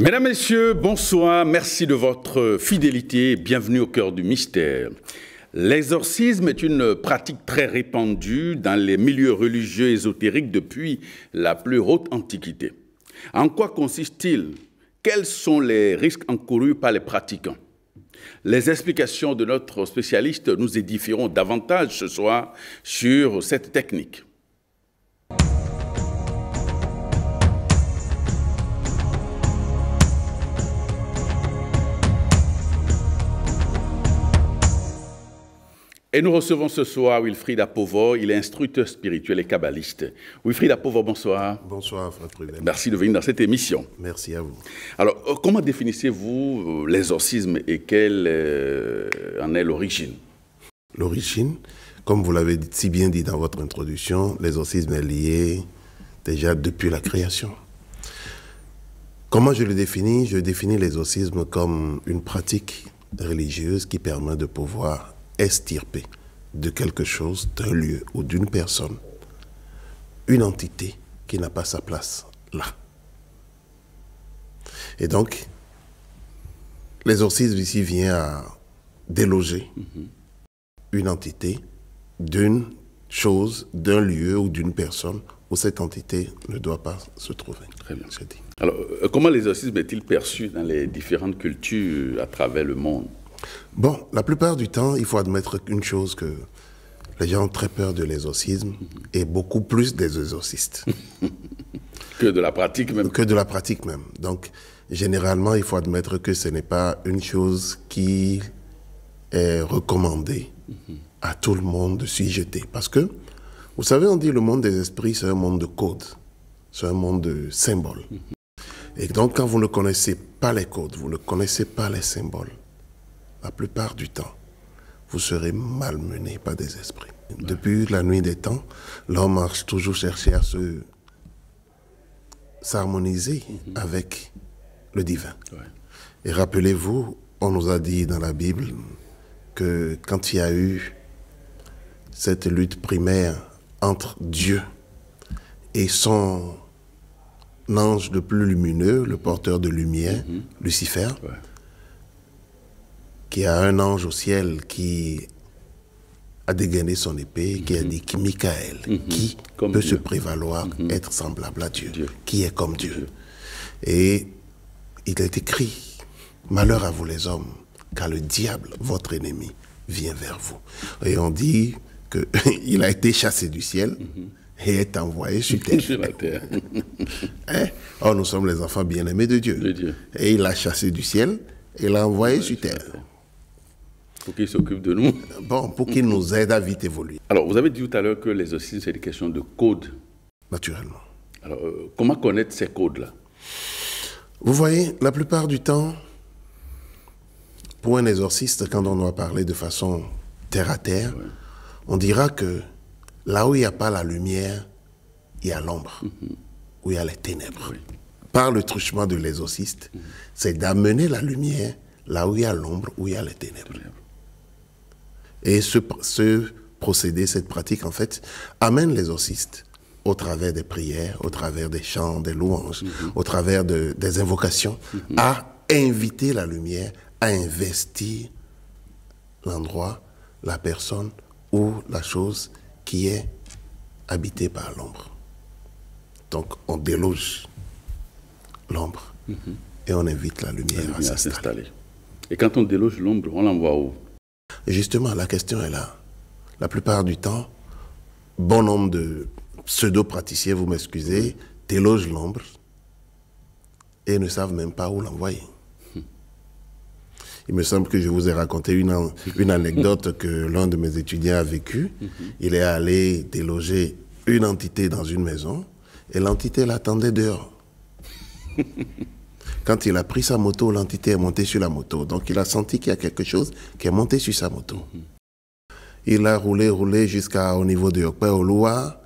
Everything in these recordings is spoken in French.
Mesdames, Messieurs, bonsoir, merci de votre fidélité, bienvenue au cœur du mystère. L'exorcisme est une pratique très répandue dans les milieux religieux ésotériques depuis la plus haute antiquité. En quoi consiste-t-il? Quels sont les risques encourus par les pratiquants? Les explications de notre spécialiste nous édifieront davantage ce soir sur cette technique. Et nous recevons ce soir Wilfried Apovo, il est instructeur spirituel et kabbaliste. Wilfried Apovo, bonsoir. Bonsoir, frère Prudel. Merci de venir dans cette émission. Merci à vous. Alors, comment définissez-vous l'exorcisme et quelle en est l'origine? L'origine, comme vous l'avez si bien dit dans votre introduction, l'exorcisme est lié déjà depuis la création. Comment je le définis? Je définis l'exorcisme comme une pratique religieuse qui permet de pouvoir extirper de quelque chose, d'un lieu ou d'une personne, une entité qui n'a pas sa place là. Et donc, l'exorcisme ici vient à déloger une entité d'une chose, d'un lieu ou d'une personne où cette entité ne doit pas se trouver. Très bien. Alors, comment l'exorcisme est-il perçu dans les différentes cultures à travers le monde? Bon, la plupart du temps, il faut admettre une chose, que les gens ont très peur de l'exorcisme et beaucoup plus des exorcistes. Que de la pratique même. Que de la pratique même. Donc, généralement, il faut admettre que ce n'est pas une chose qui est recommandée à tout le monde de s'y jeter. Parce que, vous savez, on dit le monde des esprits, c'est un monde de codes, c'est un monde de symboles. Et donc, quand vous ne connaissez pas les codes, vous ne connaissez pas les symboles, la plupart du temps, vous serez malmené par des esprits. Depuis la nuit des temps, l'homme a toujours cherché à s'harmoniser avec le divin. Et rappelez-vous, on nous a dit dans la Bible que quand il y a eu cette lutte primaire entre Dieu et son ange le plus lumineux, le porteur de lumière, Lucifer, qui a un ange au ciel qui a dégainé son épée, qui a dit « Michael, qui peut se prévaloir, être semblable à Dieu, qui est comme Dieu ?» Et il est écrit « Malheur à vous les hommes, car le diable, votre ennemi, vient vers vous. » Et on dit qu'il a été chassé du ciel et est envoyé sur terre. Oh, nous sommes les enfants bien-aimés de Dieu. Et il l'a chassé du ciel et l'a envoyé sur terre. Pour qu'il s'occupe de nous. Bon, pour qu'il nous aide à vite évoluer. Alors, vous avez dit tout à l'heure que l'exorcisme, c'est une question de code. Naturellement. Alors, comment connaître ces codes-là? Vous voyez, la plupart du temps, pour un exorciste, quand on doit parler de façon terre à terre, on dira que là où il n'y a pas la lumière, il y a l'ombre, où il y a les ténèbres. Par le truchement de l'exorciste, c'est d'amener la lumière là où il y a l'ombre, où il y a les ténèbres. Et ce procédé, cette pratique, en fait, amène l'exorciste au travers des prières, au travers des chants, des louanges, au travers des invocations, à inviter la lumière, à investir l'endroit, la personne ou la chose qui est habitée par l'ombre. Donc, on déloge l'ombre et on invite la lumière à s'installer. Et quand on déloge l'ombre, on l'envoie où? Justement, la question est là. La plupart du temps, bon nombre de pseudo-praticiens, vous m'excusez, délogent l'ombre et ne savent même pas où l'envoyer. Il me semble que je vous ai raconté une anecdote que l'un de mes étudiants a vécue. Il est allé déloger une entité dans une maison et l'entité l'attendait dehors. Quand il a pris sa moto, l'entité est montée sur la moto. Donc il a senti qu'il y a quelque chose qui est monté sur sa moto. Il a roulé jusqu'au niveau de Yokpe-Oloa.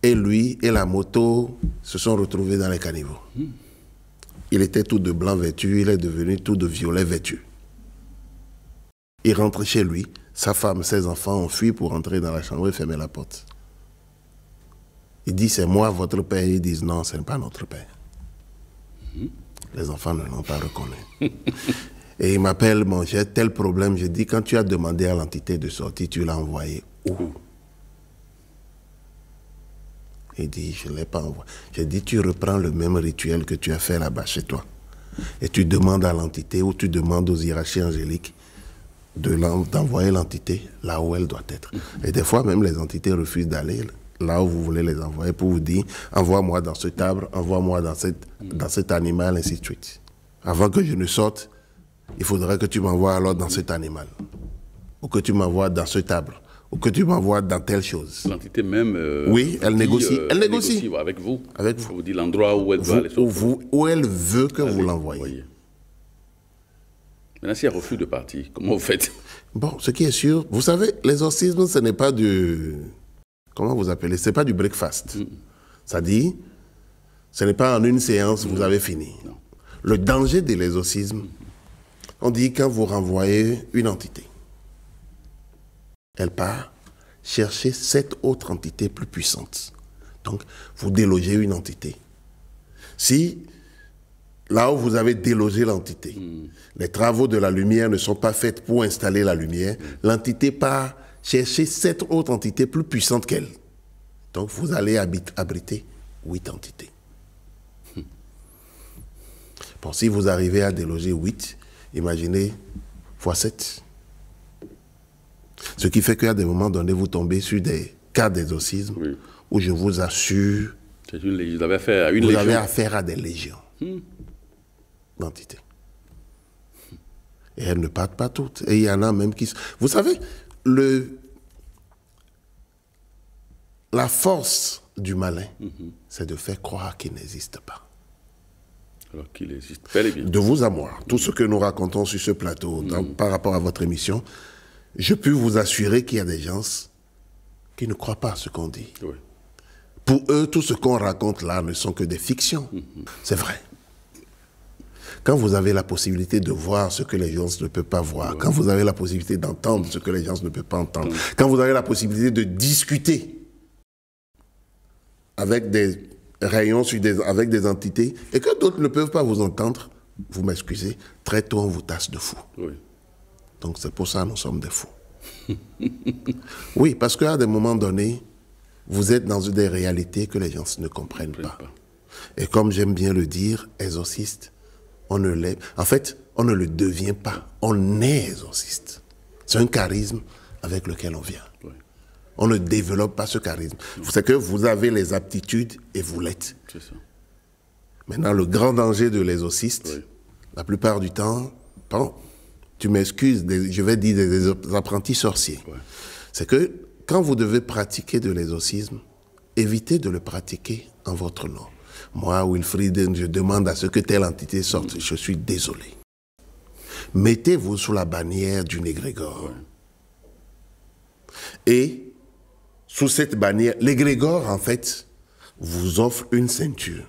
Et lui et la moto se sont retrouvés dans les caniveaux. Il était tout de blanc vêtu, il est devenu tout de violet vêtu. Il rentre chez lui, sa femme, ses enfants ont fui pour entrer dans la chambre et fermer la porte. Il dit, c'est moi votre père. Ils disent, non, ce n'est pas notre père. Les enfants ne l'ont pas reconnu. Et il m'appelle, bon, j'ai tel problème. Je dis, quand tu as demandé à l'entité de sortir, tu l'as envoyé où? Il dit, je ne l'ai pas envoyé. J'ai dit, tu reprends le même rituel que tu as fait là-bas chez toi. Et tu demandes à l'entité ou tu demandes aux hiérarchies angéliques d'envoyer l'entité là où elle doit être. Et des fois, même les entités refusent d'aller là où vous voulez les envoyer pour vous dire, envoie-moi dans cet arbre, envoie-moi dans cet animal, ainsi de suite. Avant que je ne sorte, il faudrait que tu m'envoies alors dans cet animal. Ou que tu m'envoies dans cet arbre. Ou que tu m'envoies dans telle chose. L'entité même... oui, elle négocie. Elle négocie. Avec vous. Avec vous. Elle vous dit l'endroit où elle va aller. Où elle veut que vous l'envoyiez. Maintenant, s'il y a refus de partir, comment vous faites? Bon, ce qui est sûr, vous savez, l'exorcisme, ce n'est pas du... Comment vous appelez? Ce n'est pas du breakfast. Ça dit, ce n'est pas en une séance, vous avez fini. Non. Le danger de l'exorcisme, on dit quand vous renvoyez une entité, elle part chercher 7 autres entités plus puissantes. Donc, vous délogez une entité. Si, là où vous avez délogé l'entité, les travaux de la lumière ne sont pas faits pour installer la lumière, l'entité part chercher 7 autres entités plus puissantes qu'elle. Donc, vous allez abriter 8 entités. Bon, si vous arrivez à déloger 8, imaginez x 7. Ce qui fait qu'à des moments donnés, vous tombez sur des cas d'exorcisme où je vous assure, vous avez affaire à vous avez affaire à des légions d'entités. Et elles ne partent pas toutes. Et il y en a même qui... Vous savez, la force du malin, c'est de faire croire qu'il n'existe pas. Alors qu'il existe bel et bien. De vous à moi, tout ce que nous racontons sur ce plateau, par rapport à votre émission, je peux vous assurer qu'il y a des gens qui ne croient pas à ce qu'on dit. Oui. Pour eux, tout ce qu'on raconte là ne sont que des fictions. C'est vrai. Quand vous avez la possibilité de voir ce que les gens ne peuvent pas voir, quand vous avez la possibilité d'entendre ce que les gens ne peuvent pas entendre, quand vous avez la possibilité de discuter avec des rayons avec des entités, et que d'autres ne peuvent pas vous entendre, vous m'excusez, très tôt on vous tasse de fou. Oui. Donc c'est pour ça que nous sommes des fous. Oui, parce qu'à des moments donnés, vous êtes dans des réalités que les gens ne comprennent pas. Et comme j'aime bien le dire, exorciste, on ne l'est. En fait, on ne le devient pas. On est exorciste. C'est un charisme avec lequel on vient. Oui. On ne développe pas ce charisme. C'est que vous avez les aptitudes et vous l'êtes. C'est ça. Maintenant, le grand danger de l'exorciste, la plupart du temps, bon, tu m'excuses, je vais dire des apprentis sorciers. C'est que quand vous devez pratiquer de l'exorcisme, évitez de le pratiquer en votre nom. Moi, Wilfried, je demande à ce que telle entité sorte. Je suis désolé. Mettez-vous sous la bannière d'une égrégore. Et sous cette bannière, l'égrégore, en fait, vous offre une ceinture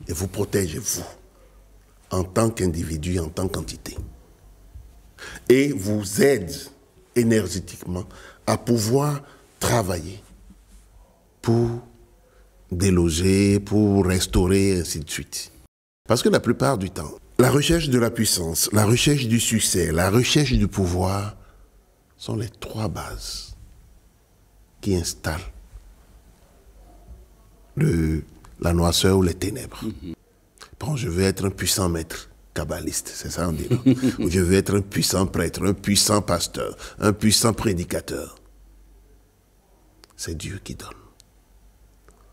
et vous protège, vous, en tant qu'individu, en tant qu'entité. Et vous aide énergétiquement à pouvoir travailler pour déloger, pour restaurer, ainsi de suite. Parce que la plupart du temps, la recherche de la puissance, la recherche du succès, la recherche du pouvoir sont les 3 bases qui installent la noirceur ou les ténèbres. Bon, je veux être un puissant maître kabbaliste, c'est ça on dit, non? Ou je veux être un puissant prêtre, un puissant pasteur, un puissant prédicateur. C'est Dieu qui donne.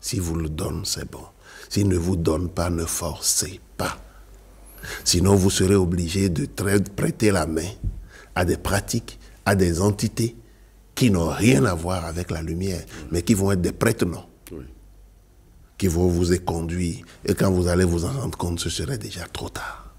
S'il vous le donne, c'est bon. S'il ne vous donne pas, ne forcez pas. Sinon, vous serez obligé de prêter la main à des pratiques, à des entités qui n'ont rien à voir avec la lumière, mais qui vont être des prêtres, non. Qui vont vous y conduire. Et quand vous allez vous en rendre compte, ce serait déjà trop tard.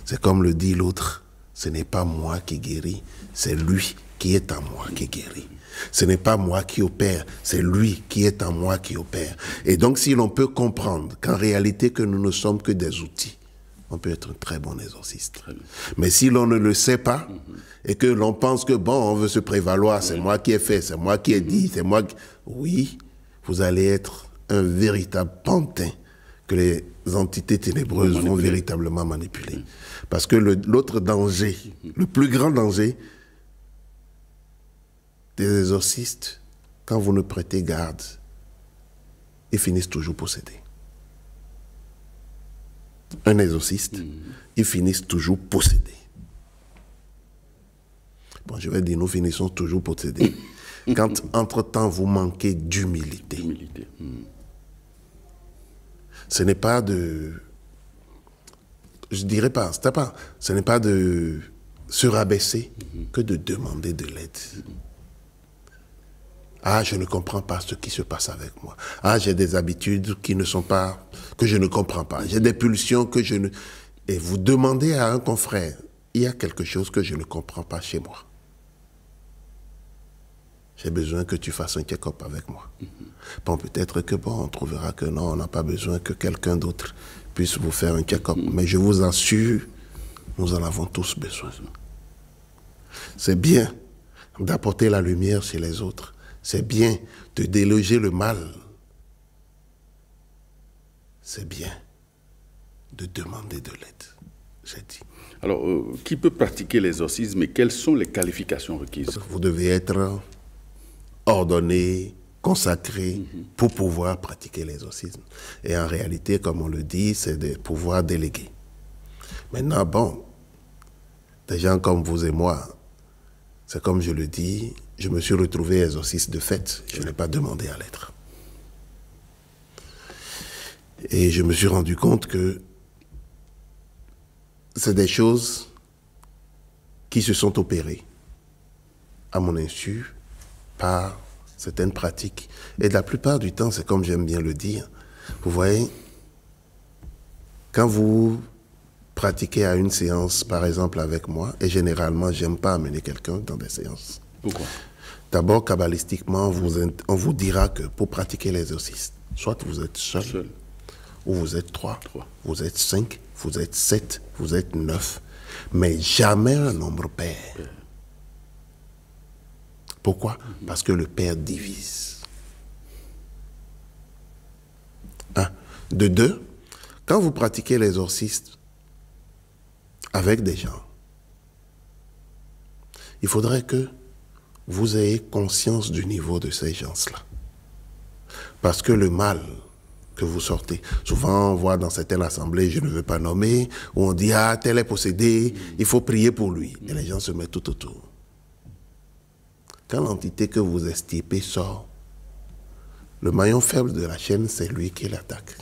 C'est comme le dit l'autre, ce n'est pas moi qui guéris, c'est lui qui est en moi qui guérit. Ce n'est pas moi qui opère, c'est lui qui est en moi qui opère. Et donc, si l'on peut comprendre qu'en réalité, que nous ne sommes que des outils, on peut être un très bon exorciste. Mais si l'on ne le sait pas, et que l'on pense que, bon, on veut se prévaloir, c'est moi qui ai fait, c'est moi qui ai dit, c'est moi qui... Oui, vous allez être un véritable pantin que les entités ténébreuses vont véritablement manipuler. Parce que l'autre danger, le plus grand danger des exorcistes, quand vous ne prêtez garde, ils finissent toujours possédés. Un exorciste, ils finissent toujours possédés. Bon, je vais dire, nous finissons toujours possédés. Quand, entre-temps, vous manquez d'humilité. Ce n'est pas de... Je dirais pas, ce n'est pas de se rabaisser que de demander de l'aide. Ah, je ne comprends pas ce qui se passe avec moi. Ah, j'ai des habitudes qui ne sont pas... que je ne comprends pas. J'ai des pulsions que je ne... Et vous demandez à un confrère, il y a quelque chose que je ne comprends pas chez moi. J'ai besoin que tu fasses un check-up avec moi. Bon, peut-être que, bon, on trouvera que non, on n'a pas besoin que quelqu'un d'autre puisse vous faire un check-up. Mais je vous assure, nous en avons tous besoin. C'est bien d'apporter la lumière chez les autres. C'est bien de déloger le mal. C'est bien de demander de l'aide, j'ai dit. Alors, qui peut pratiquer l'exorcisme et quelles sont les qualifications requises? Vous devez être ordonné, consacré pour pouvoir pratiquer l'exorcisme. Et en réalité, comme on le dit, c'est de pouvoir déléguer. Maintenant, bon, des gens comme vous et moi, c'est comme je le dis, je me suis retrouvé exorciste de fait. Je n'ai pas demandé à l'être. Et je me suis rendu compte que c'est des choses qui se sont opérées à mon insu par certaines pratiques. Et la plupart du temps, c'est comme j'aime bien le dire. Vous voyez, quand vous pratiquez à une séance, par exemple avec moi, et généralement, j'aime pas amener quelqu'un dans des séances. Pourquoi? D'abord, kabbalistiquement, on vous dira que pour pratiquer l'exorcisme, soit vous êtes seul. Ou vous êtes 3, vous êtes 5, vous êtes 7, vous êtes 9, mais jamais un nombre pair. Pourquoi? Parce que le Père divise. Un. De deux, quand vous pratiquez l'exorcisme avec des gens, il faudrait que vous ayez conscience du niveau de ces gens-là. Parce que le mal que vous sortez, souvent on voit dans certaines assemblées, je ne veux pas nommer, où on dit « Ah, tel est possédé, il faut prier pour lui ». Et les gens se mettent tout autour. Quand l'entité que vous estimez sort, le maillon faible de la chaîne, c'est lui qui l'attaque.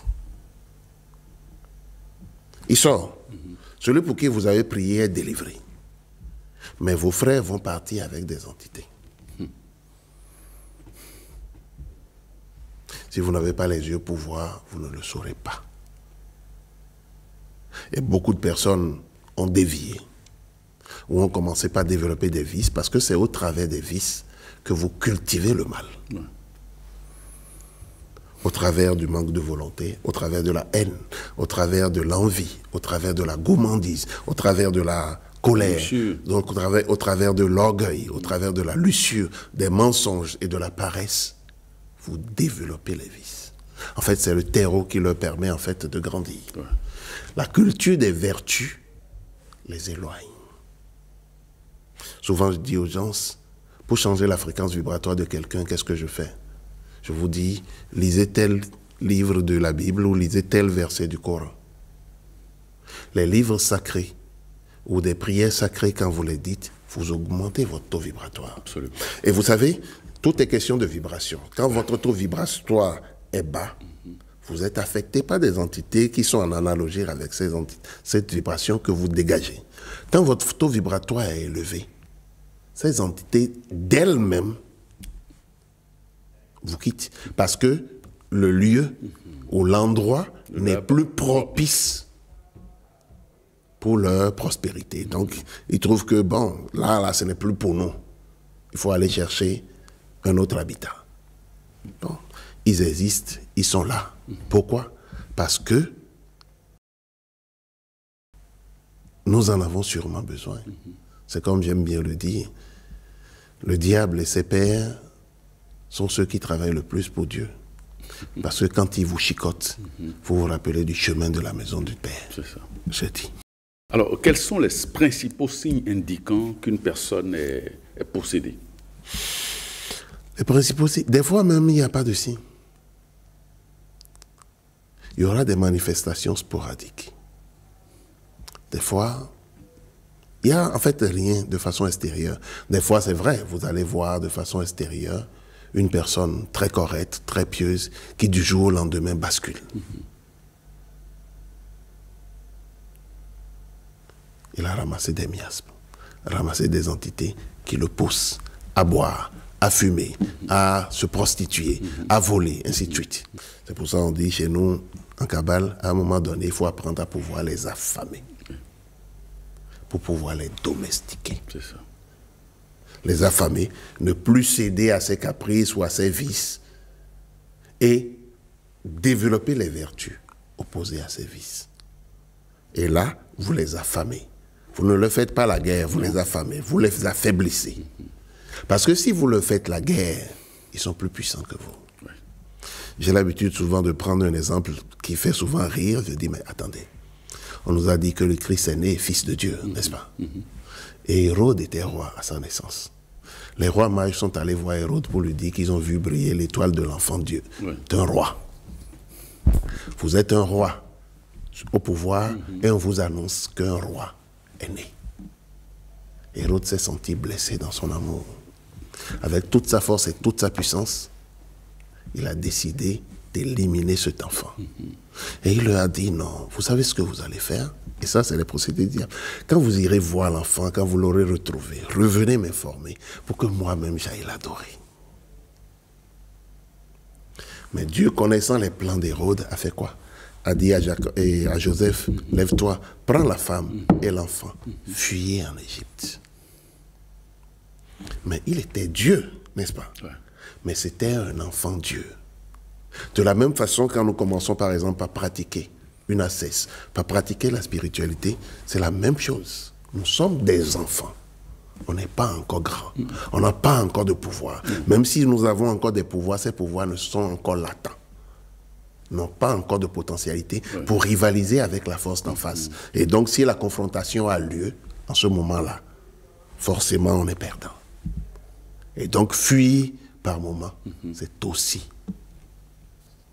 Il sort. Celui pour qui vous avez prié est délivré. Mais vos frères vont partir avec des entités. Si vous n'avez pas les yeux pour voir, vous ne le saurez pas. Et beaucoup de personnes ont dévié, ou ont commencé par développer des vices, parce que c'est au travers des vices que vous cultivez le mal. Ouais. Au travers du manque de volonté, au travers de la haine, au travers de l'envie, au travers de la gourmandise, au travers de la colère, donc au travers de l'orgueil, au travers de la luxure, des mensonges et de la paresse, vous développez les vices. En fait, c'est le terreau qui leur permet en fait de grandir. Ouais. La culture des vertus les éloigne. Souvent, je dis aux gens, pour changer la fréquence vibratoire de quelqu'un, qu'est-ce que je fais? Je vous dis, lisez tel livre de la Bible ou lisez tel verset du Coran. Les livres sacrés ou des prières sacrées, quand vous les dites, vous augmentez votre taux vibratoire. Absolument. Et vous savez, tout est question de vibration. Quand votre taux vibratoire est bas, vous êtes affecté par des entités qui sont en analogie avec cette vibration que vous dégagez. Quand votre taux vibratoire est élevé, ces entités d'elles-mêmes vous quittent. Parce que le lieu ou l'endroit n'est plus propice pour leur prospérité. Donc, ils trouvent que, bon, là, ce n'est plus pour nous. Il faut aller chercher un autre habitat. Bon, ils existent, ils sont là. Pourquoi? Parce que nous en avons sûrement besoin. C'est comme j'aime bien le dire, le diable et ses pairs sont ceux qui travaillent le plus pour Dieu. Parce que quand il vous chicote, vous vous rappelez du chemin de la maison du Père. C'est ça. Je dis. Alors, quels sont les principaux signes indiquant qu'une personne est possédée? Les principaux signes, des fois même, il n'y a pas de signes. Il y aura des manifestations sporadiques. Des fois, il n'y a en fait rien de façon extérieure. Des fois, c'est vrai, vous allez voir de façon extérieure une personne très correcte, très pieuse, qui du jour au lendemain bascule. Il a ramassé des miasmes, ramassé des entités qui le poussent à boire, à fumer, à se prostituer, à voler, ainsi de suite. C'est pour ça qu'on dit chez nous, en Kabbale, à un moment donné, il faut apprendre à pouvoir les affamer, pour pouvoir les domestiquer. C'est ça. Les affamer, ne plus céder à ses caprices ou à ses vices, et développer les vertus opposées à ses vices. Et là, vous les affamez. Vous ne le faites pas la guerre, vous les affamez, vous les affaiblissez. Parce que si vous le faites la guerre, ils sont plus puissants que vous. Oui. J'ai l'habitude souvent de prendre un exemple qui fait souvent rire. Je dis, mais attendez, on nous a dit que le Christ est né fils de Dieu, n'est-ce pas? Et Hérode était roi à sa naissance. Les rois mages sont allés voir Hérode pour lui dire qu'ils ont vu briller l'étoile de l'enfant Dieu, d'un roi. Vous êtes un roi au pouvoir et on vous annonce qu'un roi est né. Hérode s'est senti blessé dans son amour. Avec toute sa force et toute sa puissance, il a décidé d'éliminer cet enfant. Et il leur a dit, non, vous savez ce que vous allez faire? Et ça, c'est les procédés du diable. Quand vous irez voir l'enfant, quand vous l'aurez retrouvé, revenez m'informer pour que moi-même j'aille l'adorer. Mais Dieu, connaissant les plans d'Hérode, a fait quoi? A dit à Joseph, lève-toi, prends la femme et l'enfant, fuyez en Égypte. Mais il était Dieu, n'est-ce pas? Ouais. Mais c'était un enfant Dieu. De la même façon, quand nous commençons par exemple à pratiquer une ascèse, à pratiquer la spiritualité, c'est la même chose. Nous sommes des enfants. On n'est pas encore grands. On n'a pas encore de pouvoir. Même si nous avons encore des pouvoirs, ces pouvoirs ne sont encore latents. N'ont pas encore de potentialité pour rivaliser avec la force d'en face. Et donc, si la confrontation a lieu, en ce moment-là, forcément, on est perdant. Et donc, fuir par moment, c'est aussi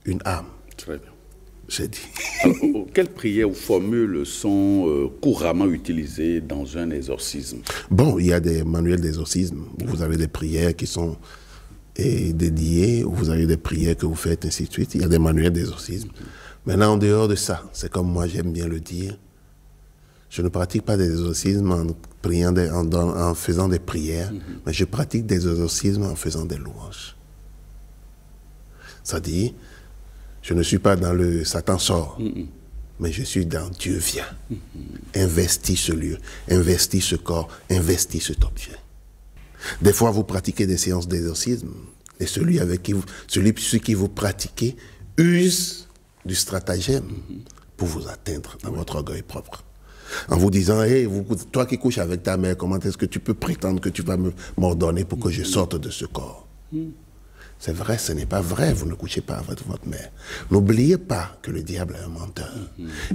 une âme. Très bien. J'ai dit. Alors, quelles prières ou formules sont couramment utilisées dans un exorcisme? Bon, il y a des manuels d'exorcisme où vous avez des prières qui sont dédiées, où vous avez des prières que vous faites, ainsi de suite. Il y a des manuels d'exorcisme. Maintenant, en dehors de ça, c'est comme moi j'aime bien le dire, je ne pratique pas des exorcismes en priant, en faisant des prières, mais je pratique des exorcismes en faisant des louanges. C'est-à-dire, je ne suis pas dans le Satan sort, mais je suis dans Dieu vient. Investis ce lieu, investis ce corps, investis cet objet. Des fois, vous pratiquez des séances d'exorcisme, et celui qui vous pratiquez use du stratagème pour vous atteindre dans votre orgueil propre. En vous disant, hey, toi qui couches avec ta mère, comment est-ce que tu peux prétendre que tu vas m'ordonner pour que je sorte de ce corps? C'est vrai, ce n'est pas vrai, vous ne couchez pas avec votre mère. N'oubliez pas que le diable est un menteur.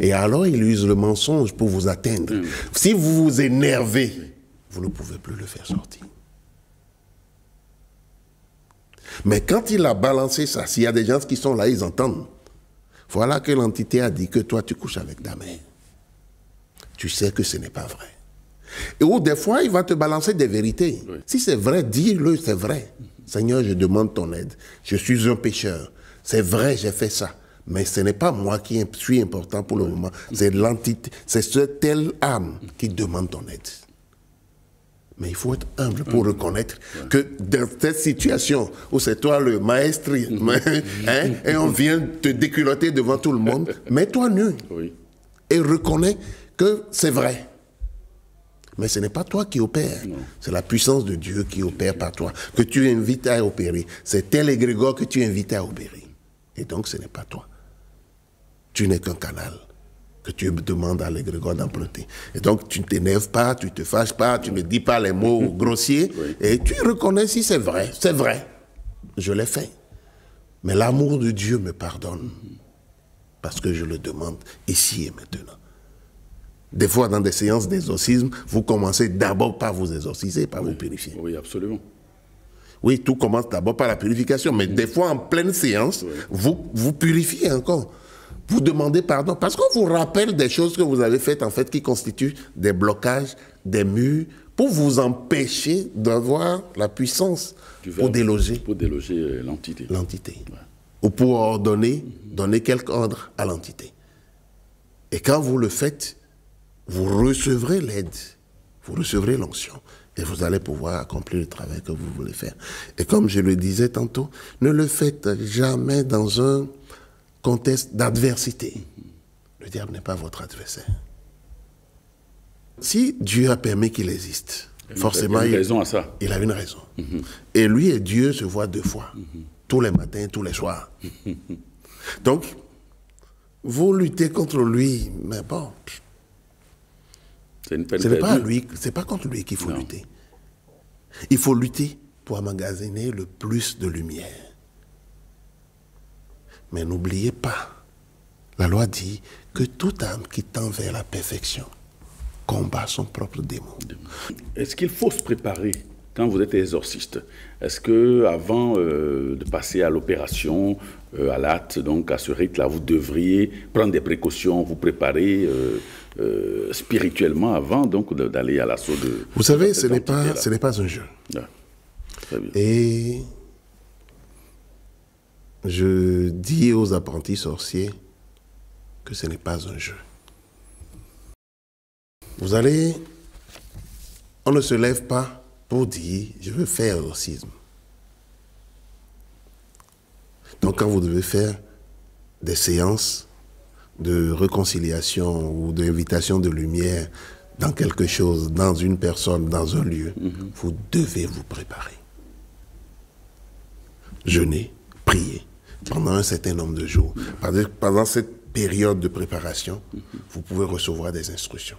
Et alors, il use le mensonge pour vous atteindre. Si vous vous énervez, vous ne pouvez plus le faire sortir. Mais quand il a balancé ça, s'il y a des gens qui sont là, ils entendent. Voilà que l'entité a dit que toi, tu couches avec ta mère. Tu sais que ce n'est pas vrai. Et ou des fois, il va te balancer des vérités. Oui. Si c'est vrai, dis-le, c'est vrai. Seigneur, je demande ton aide. Je suis un pécheur. C'est vrai, j'ai fait ça. Mais ce n'est pas moi qui suis important pour le moment. C'est l'entité, c'est cette telle âme qui demande ton aide. Mais il faut être humble pour reconnaître que dans cette situation où c'est toi le maître, et on vient te déculotter devant tout le monde, mets-toi nu et reconnais que c'est vrai. Mais ce n'est pas toi qui opères, c'est la puissance de Dieu qui opère par toi, que tu invites à opérer. C'est tel égrégore que tu invites à opérer. Et donc ce n'est pas toi. Tu n'es qu'un canal que tu demandes à l'égrégore d'emprunter. Et donc tu ne t'énerves pas, tu ne te fâches pas, tu ne dis pas les mots grossiers, et tu reconnais si c'est vrai, je l'ai fait. Mais l'amour de Dieu me pardonne parce que je le demande ici et maintenant. Des fois, dans des séances d'exorcisme, vous commencez d'abord par vous exorciser, par vous purifier. Oui, absolument. Oui, tout commence d'abord par la purification, mais des fois, en pleine séance, vous purifiez encore. Vous demandez pardon, parce qu'on vous rappelle des choses que vous avez faites, en fait, qui constituent des blocages, des murs, pour vous empêcher d'avoir la puissance pour déloger. Pour déloger l'entité. L'entité. Ouais. Ou pour ordonner, donner quelque ordre à l'entité. Et quand vous le faites, vous recevrez l'aide, vous recevrez l'onction. Et vous allez pouvoir accomplir le travail que vous voulez faire. Et comme je le disais tantôt, ne le faites jamais dans un contexte d'adversité. Le diable n'est pas votre adversaire. Si Dieu a permis qu'il existe, forcément, il a une raison à ça. Il a une raison. Et lui et Dieu se voient 2 fois, tous les matins, tous les soirs. Donc, vous luttez contre lui, mais bon, c'est une peine ce n'est pas lui, c'est pas contre lui qu'il faut lutter. Il faut lutter pour emmagasiner le plus de lumière. Mais n'oubliez pas, la loi dit que toute âme qui tend vers la perfection combat son propre démon. Est-ce qu'il faut se préparer quand vous êtes exorciste? Est-ce que avant de passer à l'opération, à l'acte, donc à ce rite-là, vous devriez prendre des précautions, vous préparer spirituellement avant donc d'aller à l'assaut de... Vous savez, ce n'est pas un jeu. Ah, très bien. Et je dis aux apprentis sorciers que ce n'est pas un jeu. Vous allez... On ne se lève pas pour dire « je veux faire exorcisme ». Donc quand vous devez faire des séances de réconciliation ou d'invitation de lumière dans quelque chose, dans une personne, dans un lieu, vous devez vous préparer. Jeûner, prier pendant un certain nombre de jours. Pendant cette période de préparation, vous pouvez recevoir des instructions.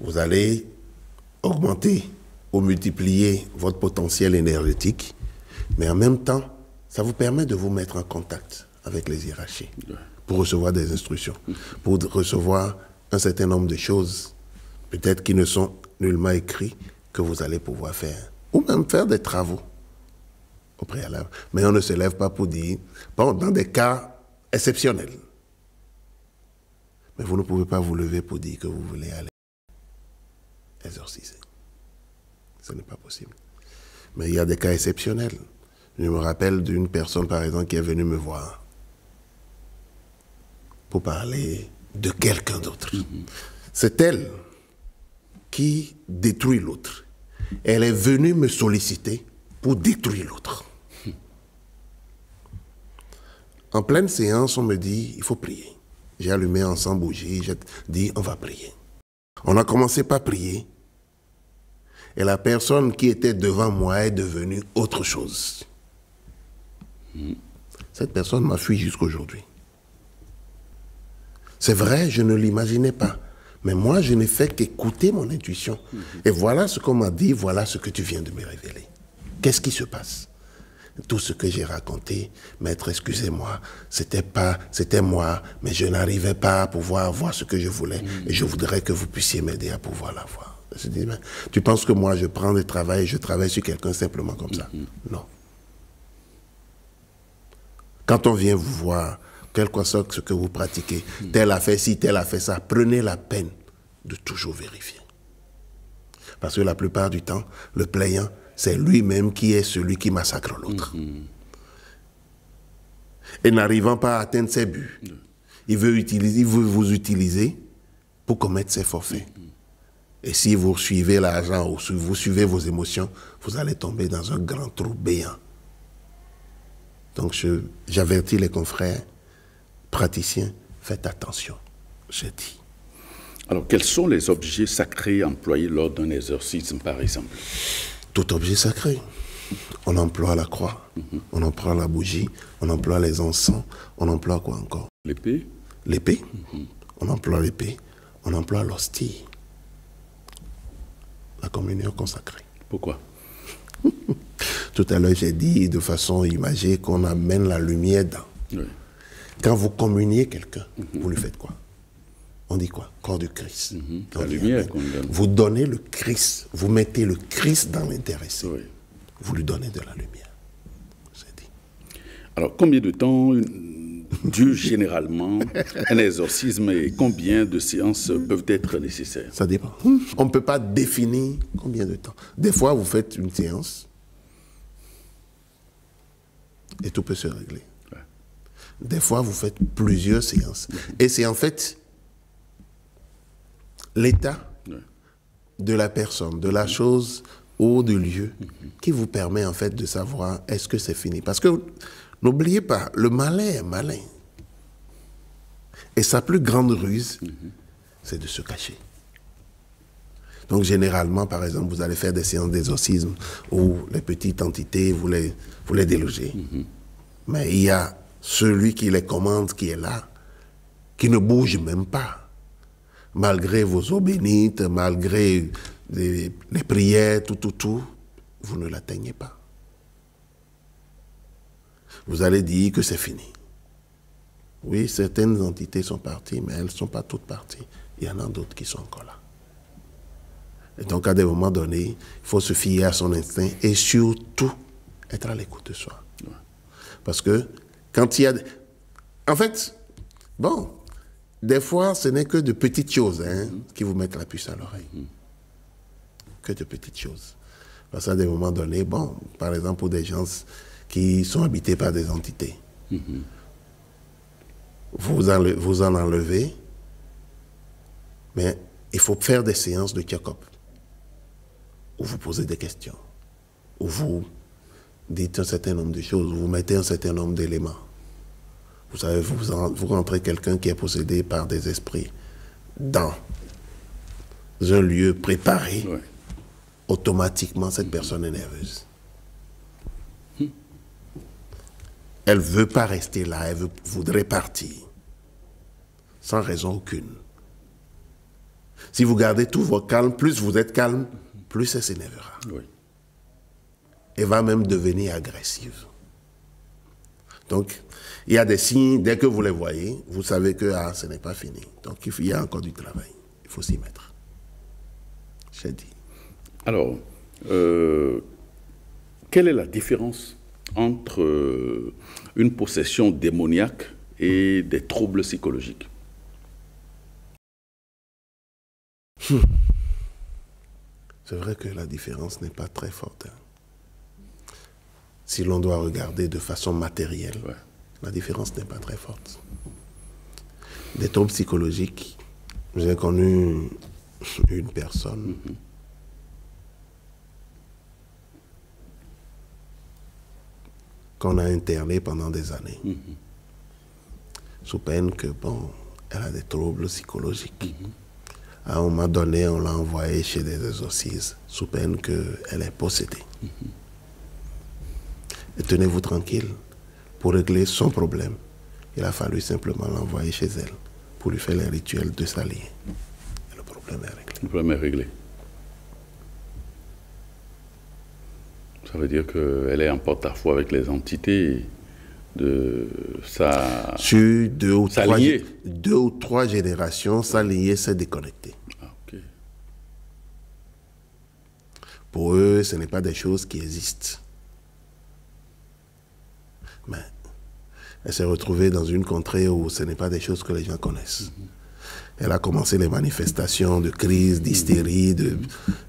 Vous allez augmenter ou multiplier votre potentiel énergétique, mais en même temps, ça vous permet de vous mettre en contact avec les hiérarchies pour recevoir des instructions, pour recevoir un certain nombre de choses, peut-être qui ne sont nullement écrites, que vous allez pouvoir faire, ou même faire des travaux au préalable. Mais on ne se lève pas pour dire, bon, dans des cas exceptionnels, mais vous ne pouvez pas vous lever pour dire que vous voulez aller exorciser. Ce n'est pas possible. Mais il y a des cas exceptionnels. Je me rappelle d'une personne, par exemple, qui est venue me voir pour parler de quelqu'un d'autre. C'est elle qui détruit l'autre. Elle est venue me solliciter pour détruire l'autre. En pleine séance, on me dit, il faut prier. J'ai allumé ensemble bougie, j'ai dit, on va prier. On a commencé par prier. Et la personne qui était devant moi est devenue autre chose. Cette personne m'a fui jusqu'aujourd'hui. C'est vrai, je ne l'imaginais pas. Mais moi, je n'ai fait qu'écouter mon intuition. Et voilà ce qu'on m'a dit, voilà ce que tu viens de me révéler. Qu'est-ce qui se passe? Tout ce que j'ai raconté, maître, excusez-moi, c'était moi, mais je n'arrivais pas à pouvoir voir ce que je voulais. Et je voudrais que vous puissiez m'aider à pouvoir la voir. Je dis, mais tu penses que moi, je prends le travail et je travaille sur quelqu'un simplement comme ça? Non. Quand on vient vous voir, quel que soit ce que vous pratiquez, tel a fait ci, tel a fait ça, prenez la peine de toujours vérifier. Parce que la plupart du temps, le plaignant, c'est lui-même qui est celui qui massacre l'autre. Et n'arrivant pas à atteindre ses buts, il veut vous utiliser pour commettre ses forfaits. Et si vous suivez l'argent ou si vous suivez vos émotions, vous allez tomber dans un grand trou béant. Donc j'avertis les confrères, praticiens, faites attention, j'ai dit. Alors, quels sont les objets sacrés employés lors d'un exorcisme, par exemple? Tout objet sacré. On emploie la croix, on emploie la bougie, on emploie les encens, on emploie quoi encore? L'épée? L'épée. On emploie l'épée, on emploie l'hostie. La communion consacrée. Pourquoi? Tout à l'heure, j'ai dit de façon imagée qu'on amène la lumière dans. Oui. Quand vous communiez quelqu'un, vous lui faites quoi? On dit quoi? Corps du Christ. La lumière qu'on donne. Vous donnez le Christ, vous mettez le Christ dans l'intéressé. Oui. Vous lui donnez de la lumière. C'est dit. Alors, combien de temps dure généralement un exorcisme et combien de séances peuvent être nécessaires? Ça dépend. On ne peut pas définir combien de temps. Des fois, vous faites une séance et tout peut se régler. Ouais. Des fois, vous faites plusieurs séances. Et c'est en fait l'état de la personne, de la chose ou du lieu qui vous permet en fait de savoir est-ce que c'est fini. Parce que n'oubliez pas, le malin est malin. Et sa plus grande ruse, c'est de se cacher. Donc généralement, par exemple, vous allez faire des séances d'exorcisme où les petites entités, vous les délogez. Mais il y a celui qui les commande qui est là, qui ne bouge même pas. Malgré vos eaux bénites, malgré les prières, tout, vous ne l'atteignez pas. Vous allez dire que c'est fini. Oui, certaines entités sont parties, mais elles ne sont pas toutes parties. Il y en a d'autres qui sont encore là. Et donc, à des moments donnés, il faut se fier à son instinct et surtout être à l'écoute de soi. Parce que quand il y a... En fait, bon, des fois, ce n'est que de petites choses qui vous mettent la puce à l'oreille. Que de petites choses. Parce qu'à des moments donnés, bon, par exemple, pour des gens qui sont habités par des entités, vous en enlevez, mais il faut faire des séances de check-up où vous posez des questions, où vous dites un certain nombre de choses, où vous mettez un certain nombre d'éléments. Vous savez, vous rentrez quelqu'un qui est possédé par des esprits dans un lieu préparé, automatiquement cette personne est nerveuse. Elle ne veut pas rester là, elle voudrait partir, sans raison aucune. Si vous gardez tout votre calme, plus vous êtes calme, plus elle s'énervera. Oui. Elle va même devenir agressive. Donc, il y a des signes, dès que vous les voyez, vous savez que ce n'est pas fini. Donc, il y a encore du travail. Il faut s'y mettre. J'ai dit. Alors, quelle est la différence entre une possession démoniaque et des troubles psychologiques? C'est vrai que la différence n'est pas très forte. Si l'on doit regarder de façon matérielle, la différence n'est pas très forte. Des troubles psychologiques, j'ai connu une personne qu'on a internée pendant des années, sous peine que, bon, elle a des troubles psychologiques. À un moment donné, on l'a envoyée chez des exorcistes, sous peine qu'elle est possédée. Et tenez-vous tranquille, pour régler son problème, il a fallu simplement l'envoyer chez elle, pour lui faire les rituels de s'allier. Et le problème est réglé. Le problème est réglé. Ça veut dire qu'elle est en porte-à-faux avec les entités de sa... Sur deux ou trois générations, s'allier, c'est déconnecté. Ah, ok. Pour eux, ce n'est pas des choses qui existent. Mais elle s'est retrouvée dans une contrée où ce n'est pas des choses que les gens connaissent. Elle a commencé les manifestations de crise, d'hystérie,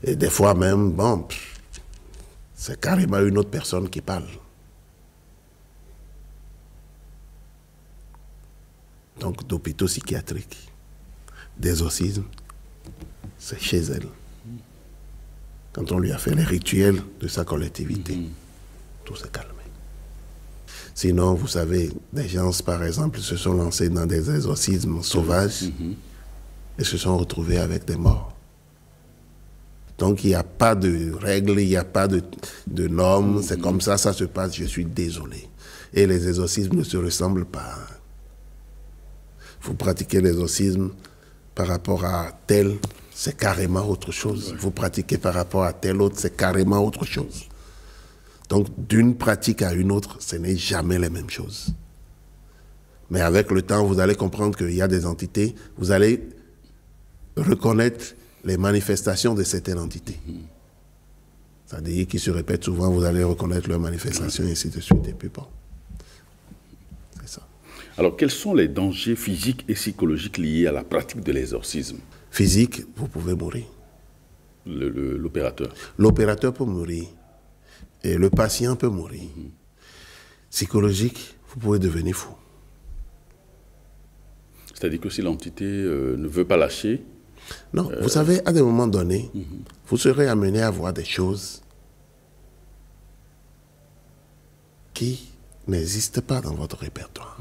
et des fois même, bon, c'est carrément une autre personne qui parle. Donc, d'hôpitaux psychiatriques, d'exorcisme, c'est chez elle. Quand on lui a fait les rituels de sa collectivité, tout s'est calmé. Sinon, vous savez, des gens, par exemple, se sont lancés dans des exorcismes sauvages et se sont retrouvés avec des morts. Donc, il n'y a pas de règles, il n'y a pas de normes, c'est comme ça se passe, je suis désolé. Et les exorcismes ne se ressemblent pas. Vous pratiquez l'exorcisme par rapport à tel, c'est carrément autre chose. Vous pratiquez par rapport à tel autre, c'est carrément autre chose. Donc, d'une pratique à une autre, ce n'est jamais la même chose. Mais avec le temps, vous allez comprendre qu'il y a des entités, vous allez reconnaître les manifestations de certaines entités. C'est-à-dire qu'ils se répètent souvent, vous allez reconnaître leurs manifestations, et ainsi de suite, et puis bon. C'est ça. Alors, quels sont les dangers physiques et psychologiques liés à la pratique de l'exorcisme? Physique, vous pouvez mourir. L'opérateur. L'opérateur peut mourir. Et le patient peut mourir. Psychologique, vous pouvez devenir fou. C'est-à-dire que si l'entité ne veut pas lâcher... Non, vous savez, à des moments donnés, vous serez amené à voir des choses qui n'existent pas dans votre répertoire.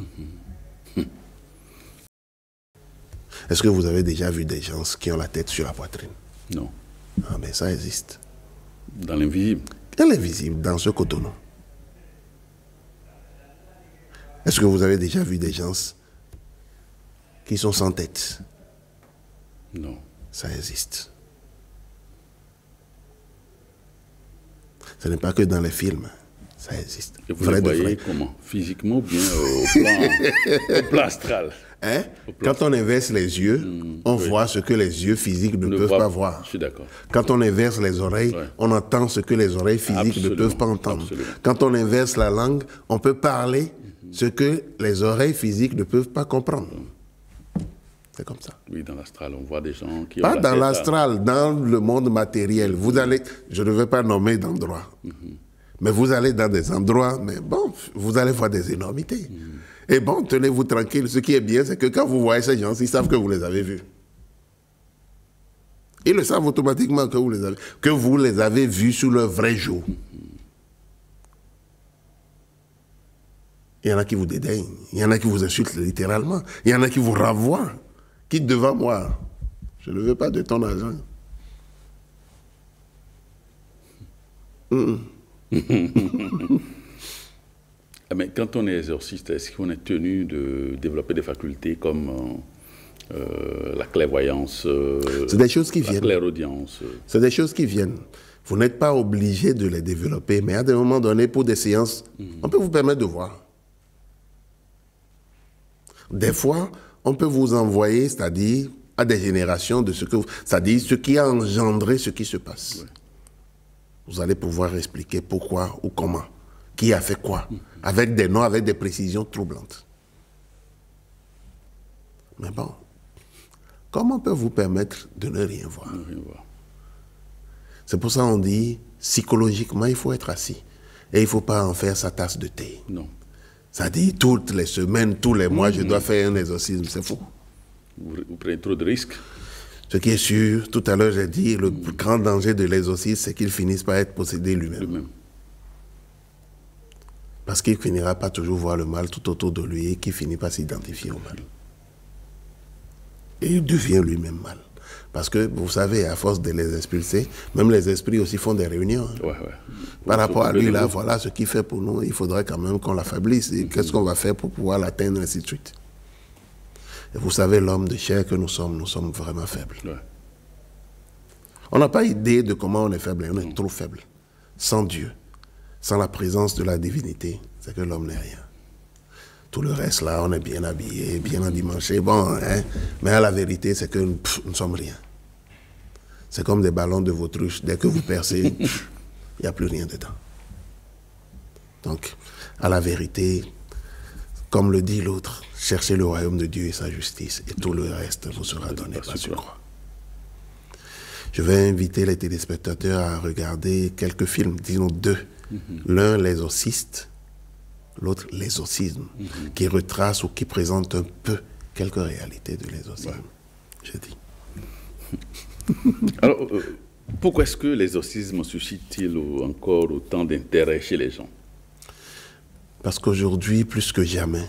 Est-ce que vous avez déjà vu des gens qui ont la tête sur la poitrine? Non. Ah, mais ça existe. Dans l'invisible? Elle est visible dans ce cotonou. Est-ce que vous avez déjà vu des gens qui sont sans tête? Non. Ça existe. Ce n'est pas que dans les films. Ça existe. Et vous les voyez comment? Physiquement ou bien au plan astral? Hein? Quand on inverse les yeux, on voit ce que les yeux physiques ne peuvent pas voir. Je suis d'accord. Quand on inverse les oreilles, on entend ce que les oreilles physiques ne peuvent pas entendre. Quand on inverse la langue, on peut parler ce que les oreilles physiques ne peuvent pas comprendre. C'est comme ça. Oui, dans l'astral, on voit des gens qui... Pas dans l'astral, dans le monde matériel. Vous allez, je ne vais pas nommer d'endroits, mais vous allez dans des endroits, mais bon, vous allez voir des énormités. Et bon, tenez-vous tranquille. Ce qui est bien, c'est que quand vous voyez ces gens, ils savent que vous les avez vus. Ils le savent automatiquement que vous les avez vus sous leur vrai jour. Il y en a qui vous dédaignent. Il y en a qui vous insultent littéralement. Il y en a qui vous renvoient. Quitte devant moi. Je ne veux pas de ton argent. Mais quand on est exorciste, est-ce qu'on est tenu de développer des facultés comme la clairvoyance, c'est des choses qui viennent. La clairaudience? C'est des choses qui viennent. Vous n'êtes pas obligé de les développer, mais à des moments donnés, pour des séances, on peut vous permettre de voir. Des fois, on peut vous envoyer, c'est-à-dire à des générations de ce que, c'est-à-dire ce qui a engendré ce qui se passe. Ouais. Vous allez pouvoir expliquer pourquoi ou comment, qui a fait quoi, avec des noms, avec des précisions troublantes. Mais bon, comment on peut vous permettre de ne rien voir? C'est pour ça qu'on dit, psychologiquement, il faut être assis. Et il ne faut pas en faire sa tasse de thé. Non. Ça dit, toutes les semaines, tous les mois, je dois faire un exorcisme. C'est faux. Vous prenez trop de risques. Ce qui est sûr, tout à l'heure, j'ai dit, le plus grand danger de l'exorcisme, c'est qu'il finisse par être possédé lui-même. Parce qu'il finira par toujours voir le mal tout autour de lui et qu'il finit par s'identifier au mal. Et il devient lui-même mal. Parce que, vous savez, à force de les expulser, même les esprits aussi font des réunions. Par rapport à lui, là, voilà ce qu'il fait pour nous. Il faudrait quand même qu'on l'affaiblisse. Qu'est-ce qu'on va faire pour pouvoir l'atteindre, ainsi de suite. Et vous savez, l'homme de chair que nous sommes vraiment faibles. On n'a pas idée de comment on est faible. On est trop faible. Sans Dieu, sans la présence de la divinité, c'est que l'homme n'est rien. Tout le reste, là, on est bien habillé, bien endimanché. Bon, hein, mais à la vérité, c'est que nous ne sommes rien. C'est comme des ballons de l'autruche. Dès que vous percez, il n'y a plus rien dedans. Donc, à la vérité, comme le dit l'autre, cherchez le royaume de Dieu et sa justice, et tout le reste vous sera donné par surcroît. Je vais inviter les téléspectateurs à regarder quelques films, disons deux. L'un, l'exorciste, l'autre, l'exorcisme, qui retrace ou qui présente un peu quelques réalités de l'exorcisme. Je dis. Alors, pourquoi est-ce que l'exorcisme suscite-t-il encore autant d'intérêt chez les gens? Parce qu'aujourd'hui, plus que jamais,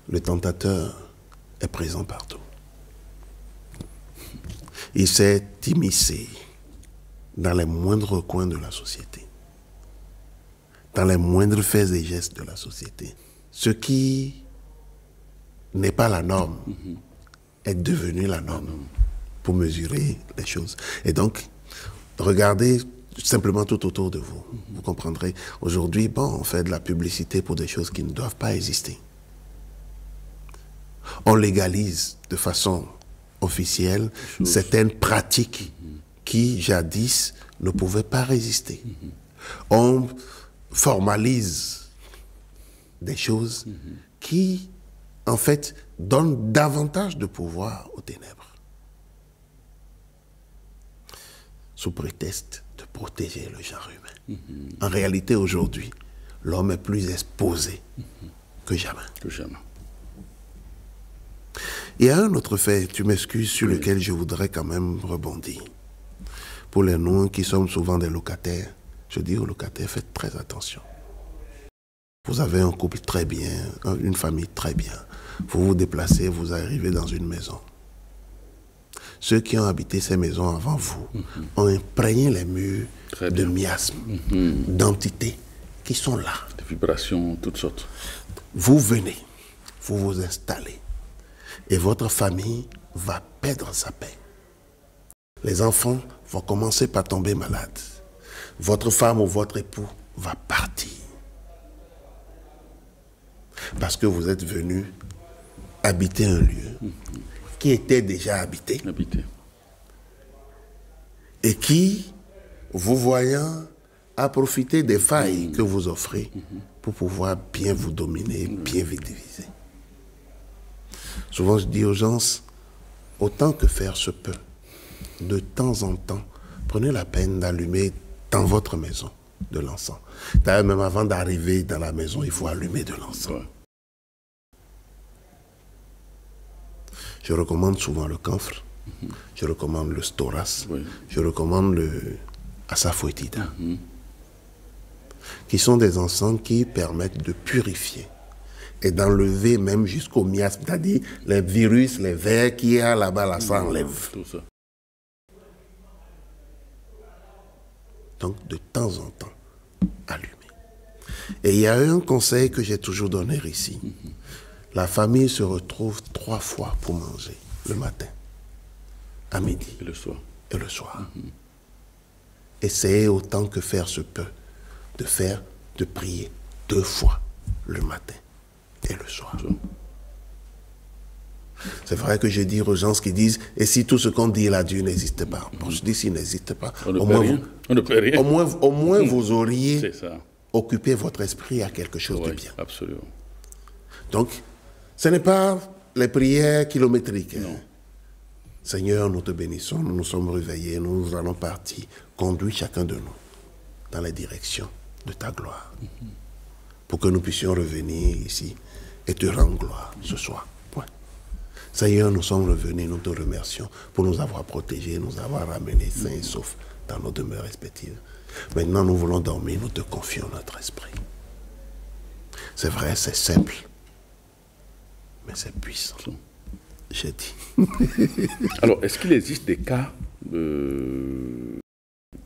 le tentateur est présent partout. Il s'est immiscé dans les moindres coins de la société, dans les moindres faits et gestes de la société. Ce qui n'est pas la norme est devenu la norme pour mesurer les choses. Et donc, regardez simplement tout autour de vous. Vous comprendrez. Aujourd'hui, bon, on fait de la publicité pour des choses qui ne doivent pas exister. On légalise de façon officielle certaines pratiques qui, jadis, ne pouvaient pas résister. On formalise des choses qui, en fait, donnent davantage de pouvoir aux ténèbres. Sous prétexte de protéger le genre humain. En réalité, aujourd'hui, l'homme est plus exposé que jamais. Il y a un autre fait, tu m'excuses, sur lequel je voudrais quand même rebondir. Pour les nous qui sommes souvent des locataires, je dis aux locataires, faites très attention. Vous avez un couple très bien, une famille très bien. Vous vous déplacez, vous arrivez dans une maison. Ceux qui ont habité ces maisons avant vous ont imprégné les murs de miasmes, d'entités qui sont là. Des vibrations, toutes sortes. Vous venez, vous vous installez, et votre famille va perdre sa paix. Les enfants vont commencer par tomber malades. Votre femme ou votre époux va partir. Parce que vous êtes venu habiter un lieu qui était déjà habité. Et qui, vous voyant, a profité des failles que vous offrez pour pouvoir bien vous dominer, bien vous diviser. Souvent, je dis aux gens, autant que faire se peut, de temps en temps, prenez la peine d'allumer dans votre maison de l'encens. D'ailleurs, même avant d'arriver dans la maison, il faut allumer de l'encens. Je recommande souvent le camphre, je recommande le storas, je recommande le asafoetida, qui sont des encens qui permettent de purifier et d'enlever même jusqu'au miasme, c'est-à-dire les virus, les vers qu'il y a là-bas, là, ça enlève. Donc, de temps en temps, allumer. Et il y a un conseil que j'ai toujours donné ici. La famille se retrouve 3 fois pour manger, le matin, à midi et le soir. Essayez autant que faire se peut de prier 2 fois, le matin et le soir. C'est vrai que je dis aux gens qui disent, et si tout ce qu'on dit là, Dieu n'existe pas. Bon, je dis, s'il n'existe pas, on ne peut rien. Au moins vous auriez occupé votre esprit à quelque chose de bien. Absolument. Donc, ce n'est pas les prières kilométriques. Non. Seigneur, nous te bénissons, nous nous sommes réveillés, nous allons partir. Conduis chacun de nous dans la direction de ta gloire. Pour que nous puissions revenir ici et te rendre gloire ce soir. Point. Seigneur, nous sommes revenus, nous te remercions pour nous avoir protégés, nous avoir ramenés sains et saufs dans nos demeures respectives. Maintenant, nous voulons dormir, nous te confions notre esprit. C'est vrai, c'est simple, mais c'est puissant. J'ai dit. Alors, est-ce qu'il existe des cas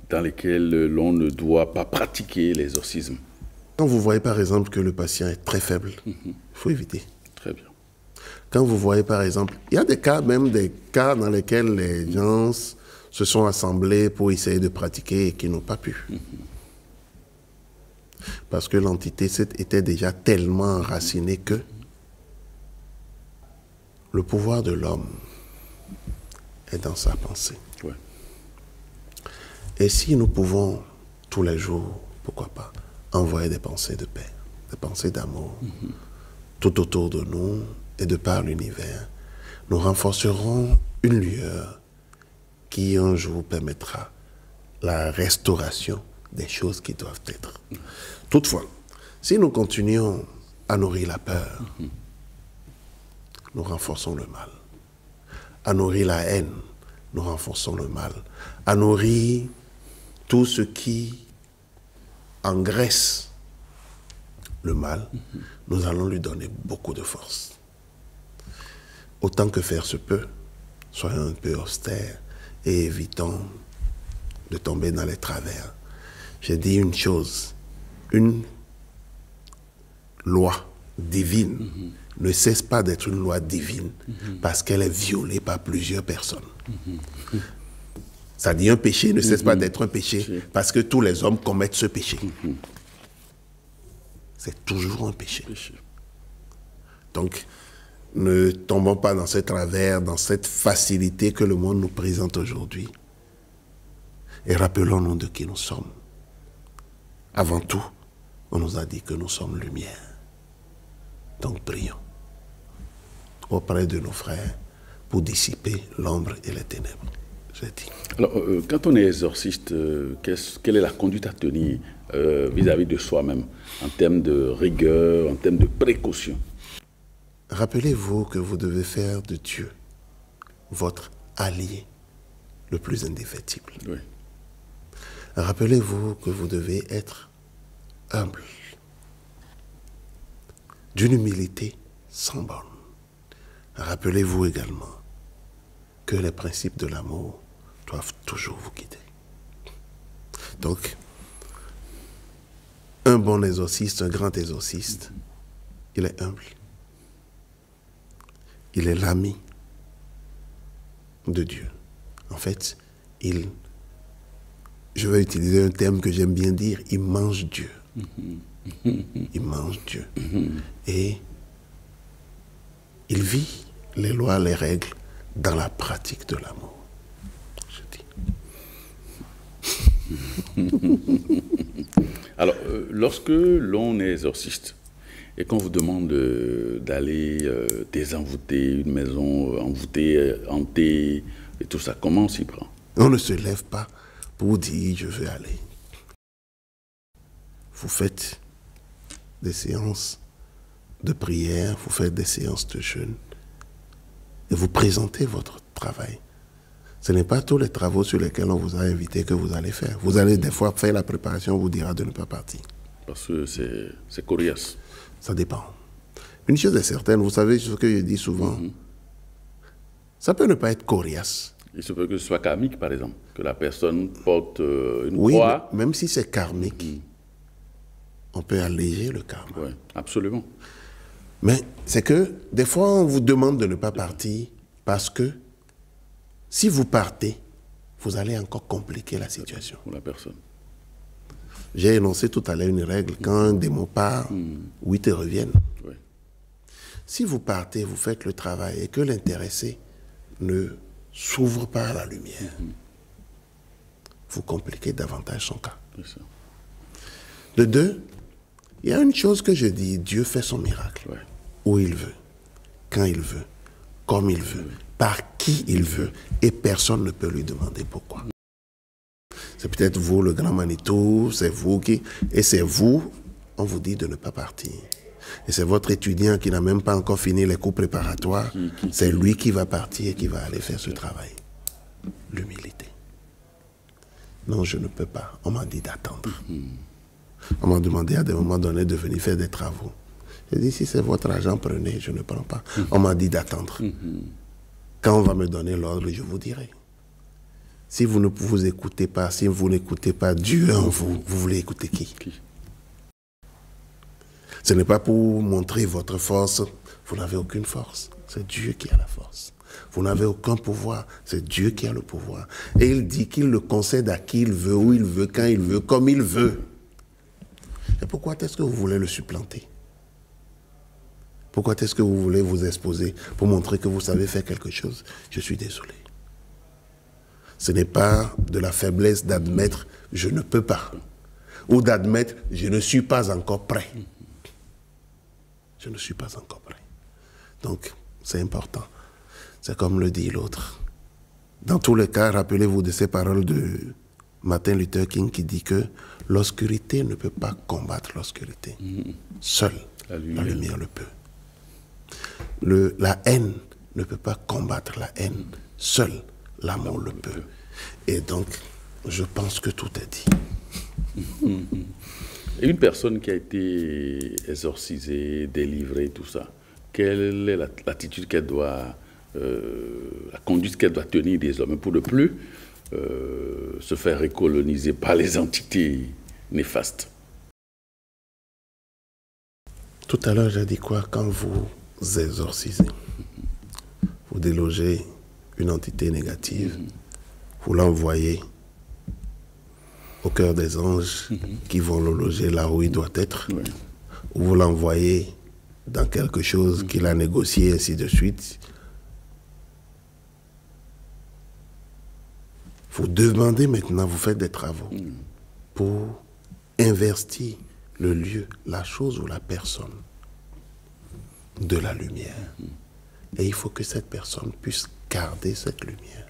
dans lesquels l'on ne doit pas pratiquer l'exorcisme? Quand vous voyez par exemple que le patient est très faible, il faut éviter. Très bien. Quand vous voyez par exemple, il y a des cas, même des cas dans lesquels les gens se sont assemblés pour essayer de pratiquer et qui n'ont pas pu. Parce que l'entité était déjà tellement enracinée que le pouvoir de l'homme est dans sa pensée. Ouais. Et si nous pouvons tous les jours, pourquoi pas, envoyer des pensées de paix, des pensées d'amour, tout autour de nous et de par l'univers, nous renforcerons une lueur qui un jour permettra la restauration des choses qui doivent être. Toutefois, si nous continuons à nourrir la peur, nous renforçons le mal. À nourrir la haine, nous renforçons le mal. À nourrir tout ce qui engraisse le mal, nous allons lui donner beaucoup de force. Autant que faire se peut, soyons un peu austères et évitons de tomber dans les travers. J'ai dit une chose, une loi divine ne cesse pas d'être une loi divine parce qu'elle est violée par plusieurs personnes. Ça dit un péché ne cesse pas d'être un péché parce que tous les hommes commettent ce péché. C'est toujours un péché. Donc, ne tombons pas dans ce travers, dans cette facilité que le monde nous présente aujourd'hui. Et rappelons-nous de qui nous sommes. Avant tout, on nous a dit que nous sommes lumière. Donc prions auprès de nos frères pour dissiper l'ombre et les ténèbres. Je dis. Alors, quand on est exorciste, quelle est la conduite à tenir vis-à-vis de soi-même, en termes de rigueur, en termes de précaution? Rappelez-vous que vous devez faire de Dieu votre allié le plus indéfectible. Oui. Rappelez-vous que vous devez être humble, d'une humilité sans borne. Rappelez-vous également que les principes de l'amour doivent toujours vous guider. Donc, un bon exorciste, un grand exorciste, il est humble. Il est l'ami de Dieu. En fait, je vais utiliser un terme que j'aime bien dire, il mange Dieu. Il mange Dieu. Et il vit les lois, les règles dans la pratique de l'amour. Je dis. Alors, lorsque l'on est exorciste et qu'on vous demande d'aller désenvoûter une maison envoûtée, hantée, et tout ça, comment on s'y prend? On ne se lève pas pour dire « je veux aller ». Vous faites des séances de prière, vous faites des séances de jeûne et vous présentez votre travail. Ce n'est pas tous les travaux sur lesquels on vous a invité que vous allez faire. Vous allez des fois faire la préparation, on vous dira de ne pas partir. Parce que c'est coriace. Ça dépend. Une chose est certaine, vous savez ce que je dis souvent, ça peut ne pas être coriace. Il se peut que ce soit karmique, par exemple, que la personne porte une oui, croix. Même si c'est karmique, on peut alléger le karma. Oui, absolument. Mais c'est que des fois, on vous demande de ne pas partir parce que si vous partez, vous allez encore compliquer la situation. Pour la personne. J'ai énoncé tout à l'heure une règle. Quand un démon part, 8 reviennent. Oui. Si vous partez, vous faites le travail et que l'intéressé ne s'ouvre pas à la lumière, vous compliquez davantage son cas. Ça. De deux, il y a une chose que je dis, Dieu fait son miracle. Ouais. Où il veut, quand il veut, comme il veut, par qui il veut, et personne ne peut lui demander pourquoi. C'est peut-être vous, le grand Manitou, c'est vous qui... Et c'est vous, on vous dit de ne pas partir. Et c'est votre étudiant qui n'a même pas encore fini les cours préparatoires. C'est lui qui va partir et qui va aller faire ce travail. L'humilité. Non, je ne peux pas. On m'a dit d'attendre. On m'a demandé à des moments donnés de venir faire des travaux. J'ai dit, si c'est votre argent, prenez, je ne prends pas. On m'a dit d'attendre. Quand on va me donner l'ordre, je vous dirai. Si vous ne vous écoutez pas, si vous n'écoutez pas Dieu en vous, vous voulez écouter qui? Ce n'est pas pour montrer votre force. Vous n'avez aucune force. C'est Dieu qui a la force. Vous n'avez aucun pouvoir. C'est Dieu qui a le pouvoir. Et il dit qu'il le concède à qui il veut, où il veut, quand il veut, comme il veut. Et pourquoi est-ce que vous voulez le supplanter? Pourquoi est-ce que vous voulez vous exposer pour montrer que vous savez faire quelque chose? Je suis désolé. Ce n'est pas de la faiblesse d'admettre « je ne peux pas » ou d'admettre « je ne suis pas encore prêt ». Je ne suis pas encore prêt. Donc, c'est important. C'est comme le dit l'autre. Dans tous les cas, rappelez-vous de ces paroles de Martin Luther King qui dit que l'obscurité ne peut pas combattre l'obscurité. Seule la lumière le peut. La haine ne peut pas combattre la haine. Seul l'amour le peut. Et donc, je pense que tout est dit. Et une personne qui a été exorcisée, délivrée, tout ça, quelle est l'attitude qu'elle doit, la conduite qu'elle doit tenir désormais pour ne plus se faire recoloniser par les entités néfastes? Tout à l'heure, j'ai dit quoi? Quand vous exorcisez, vous délogez une entité négative, vous l'envoyez au cœur des anges qui vont le loger là où il doit être, ou vous l'envoyez dans quelque chose qu'il a négocié, ainsi de suite. Vous demandez maintenant, vous faites des travaux pour investir le lieu, la chose ou la personne de la lumière. Et il faut que cette personne puisse garder cette lumière.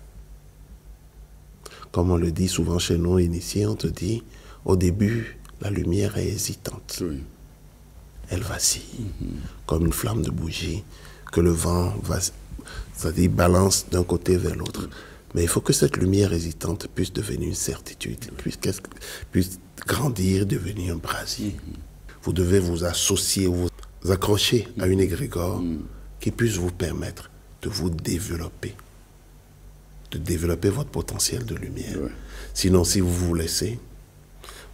Comme on le dit souvent chez nous initiés, on te dit, au début, la lumière est hésitante. Oui. Elle vacille, comme une flamme de bougie, que le vent va, c'est-à-dire balance d'un côté vers l'autre. Mais il faut que cette lumière hésitante puisse devenir une certitude, puisse grandir, devenir un brasier. Vous devez vous associer, vous accrocher à une égrégore qui puisse vous permettre de vous développer, de développer votre potentiel de lumière. Ouais. Sinon, si vous vous laissez,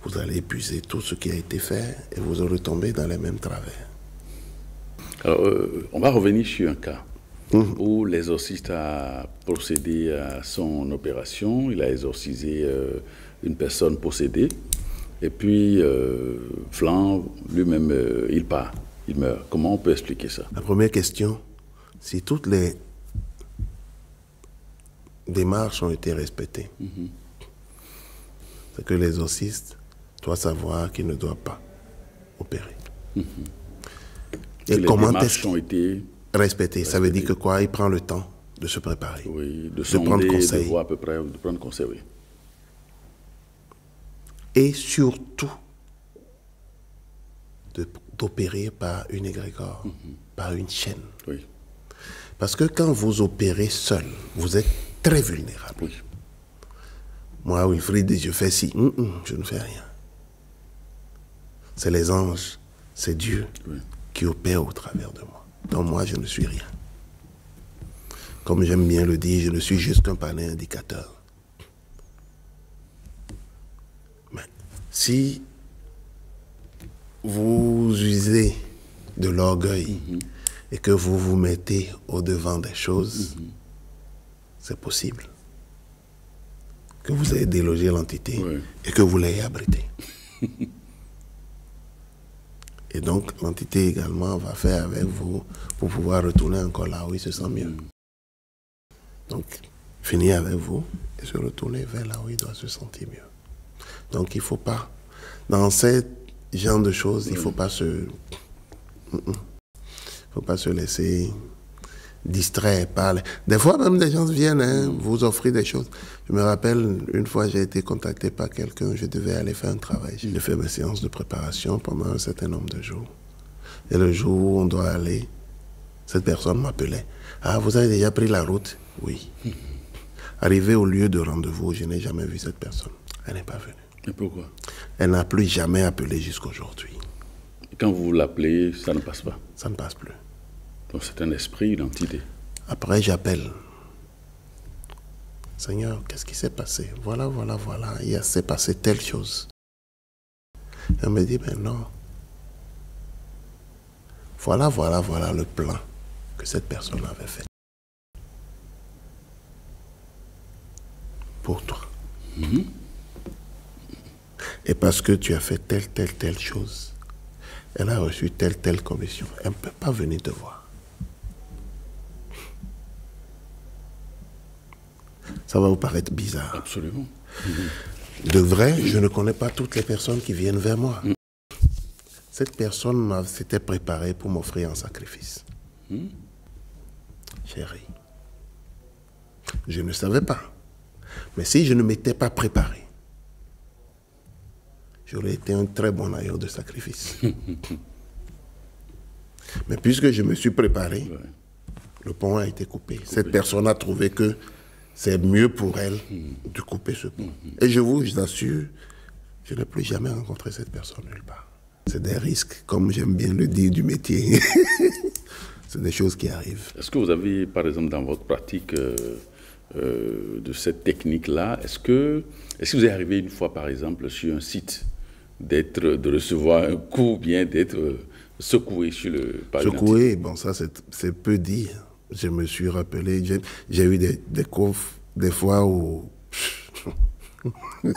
vous allez épuiser tout ce qui a été fait et vous allez tomber dans les mêmes travers. Alors, on va revenir sur un cas où l'exorciste a procédé à son opération, il a exorcisé une personne possédée, et puis Flan, lui-même, il part, il meurt. Comment on peut expliquer ça? La première question, si toutes les démarches ont été respectées, c'est que l'exorciste doit savoir qu'il ne doit pas opérer. Et comment les démarches ont été respectées? Ça veut dire que quoi? Il prend le temps de se préparer, oui, de prendre conseil, de voir à peu près, de prendre conseil, oui. Et surtout d'opérer par une égrégore, par une chaîne. Oui. Parce que quand vous opérez seul, vous êtes très vulnérable. Oui. Moi, Wilfried, je fais ci, je ne fais rien. C'est les anges, c'est Dieu qui opère au travers de moi. Donc moi, je ne suis rien. Comme j'aime bien le dire, je ne suis juste un panneau indicateur. Mais si vous usez de l'orgueil et que vous vous mettez au-devant des choses, c'est possible que vous ayez délogé l'entité et que vous l'ayez abritée. Et donc, l'entité également va faire avec vous pour pouvoir retourner encore là où il se sent mieux. Donc, finir avec vous et se retourner vers là où il doit se sentir mieux. Donc, il ne faut pas, dans ce genre de choses, il ne faut pas se laisser distraire par les... Des fois, même des gens viennent vous offrir des choses. Je me rappelle, une fois, j'ai été contacté par quelqu'un, je devais aller faire un travail. J'ai fait mes séances de préparation pendant un certain nombre de jours. Et le jour où on doit aller, cette personne m'appelait. « Ah, vous avez déjà pris la route ?» « Oui. » Arrivé au lieu de rendez-vous, je n'ai jamais vu cette personne. Elle n'est pas venue. Et pourquoi? Elle n'a plus jamais appelé jusqu'aujourd'hui. Quand vous l'appelez, ça ne passe pas? Ça ne passe plus. Donc c'est un esprit, une entité. Après, j'appelle. Seigneur, qu'est-ce qui s'est passé? Voilà. Il s'est passé telle chose. Elle me dit, mais non. Voilà le plan que cette personne avait fait. Pour toi. Et parce que tu as fait telle chose, elle a reçu telle commission. Elle ne peut pas venir te voir. Ça va vous paraître bizarre. Absolument. De vrai, je ne connais pas toutes les personnes qui viennent vers moi. Cette personne s'était préparée pour m'offrir un sacrifice. Chérie, je ne savais pas. Mais si je ne m'étais pas préparé, j'aurais été un très bon ailleurs de sacrifice. Mais puisque je me suis préparé, le pont a été coupé. Cette personne a trouvé que c'est mieux pour elle de couper ce pont. Et je vous assure, je n'ai plus jamais rencontré cette personne nulle part. C'est des risques, comme j'aime bien le dire, du métier. C'est des choses qui arrivent. Est-ce que vous avez, par exemple, dans votre pratique de cette technique-là, est-ce que vous est arrivé une fois, par exemple, sur un site, de recevoir un coup, bien d'être secoué par une entité? Secoué, bon, ça c'est peu dire. Je me suis rappelé, j'ai eu des fois où Vous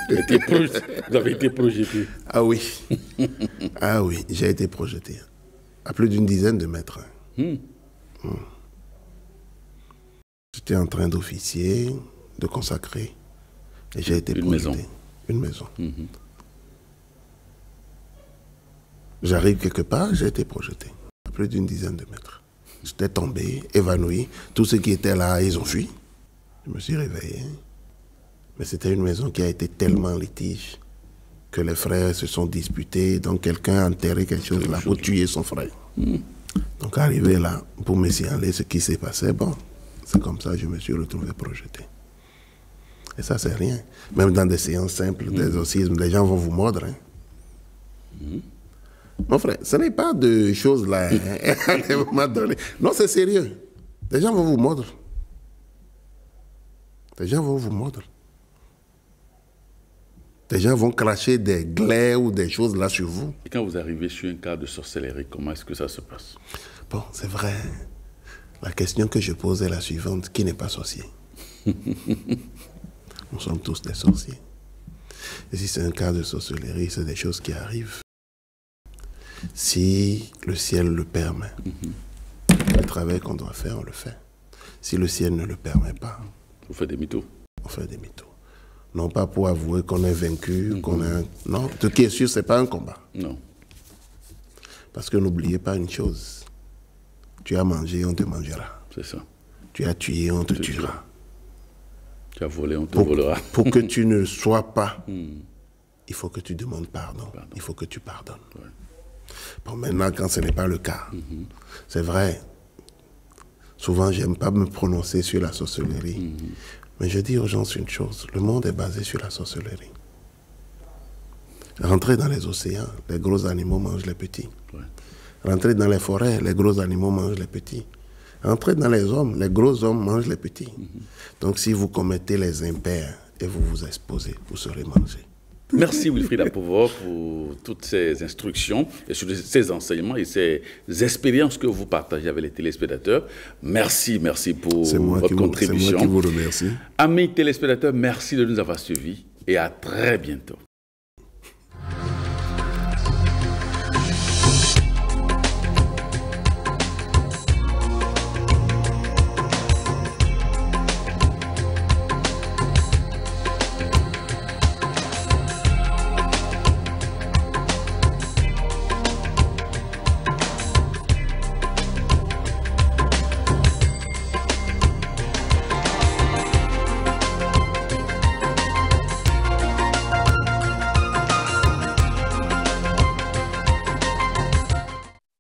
avez été projeté. Ah oui. Ah oui, j'ai été projeté. À plus d'une dizaine de mètres. J'étais en train d'officier, de consacrer. Et j'ai été projeté. Maison. Une maison. J'arrive quelque part, j'ai été projeté. À plus d'une dizaine de mètres. J'étais tombé, évanoui. Tous ceux qui étaient là, ils ont fui. Je me suis réveillé. Mais c'était une maison qui a été tellement en litige que les frères se sont disputés. Donc quelqu'un a enterré quelque chose là pour tuer son frère. Donc arrivé là, pour me signaler ce qui s'est passé, bon, c'est comme ça que je me suis retrouvé projeté. Et ça, c'est rien. Même dans des séances simples d'exorcisme, les gens vont vous mordre. Mon frère, ce n'est pas de choses là. Non, c'est sérieux. Les gens vont vous mordre. Les gens vont vous mordre. Les gens vont cracher des glaives ou des choses là sur vous. Et quand vous arrivez sur un cas de sorcellerie, comment est-ce que ça se passe? Bon, c'est vrai. La question que je pose est la suivante. Qui n'est pas sorcier? Nous sommes tous des sorciers. Et si c'est un cas de sorcellerie, c'est des choses qui arrivent. Si le ciel le permet, le travail qu'on doit faire, on le fait. Si le ciel ne le permet pas, Vous faites des mythos. on fait des mythos. Non pas pour avouer qu'on est vaincu, qu'on est... Non, ce qui est sûr, ce n'est pas un combat. Non. Parce que n'oubliez pas une chose. Tu as mangé, on te mangera. C'est ça. Tu as tué, on te tuera. Tu as volé, on te volera. Pour que tu ne sois pas, il faut que tu demandes pardon. Il faut que tu pardonnes. Ouais. Bon, maintenant, quand ce n'est pas le cas, c'est vrai. Souvent, je n'aime pas me prononcer sur la sorcellerie. Mais je dis aux gens une chose, le monde est basé sur la sorcellerie. Rentrez dans les océans, les gros animaux mangent les petits. Ouais. Rentrez dans les forêts, les gros animaux mangent les petits. Rentrez dans les hommes, les gros hommes mangent les petits. Donc si vous commettez les impairs et vous vous exposez, vous serez mangé. Merci Wilfried Apovoh pour toutes ces instructions et sur ces enseignements et ces expériences que vous partagez avec les téléspectateurs. Merci pour votre contribution. C'est moi qui vous remercie. Amis téléspectateurs, merci de nous avoir suivis et à très bientôt.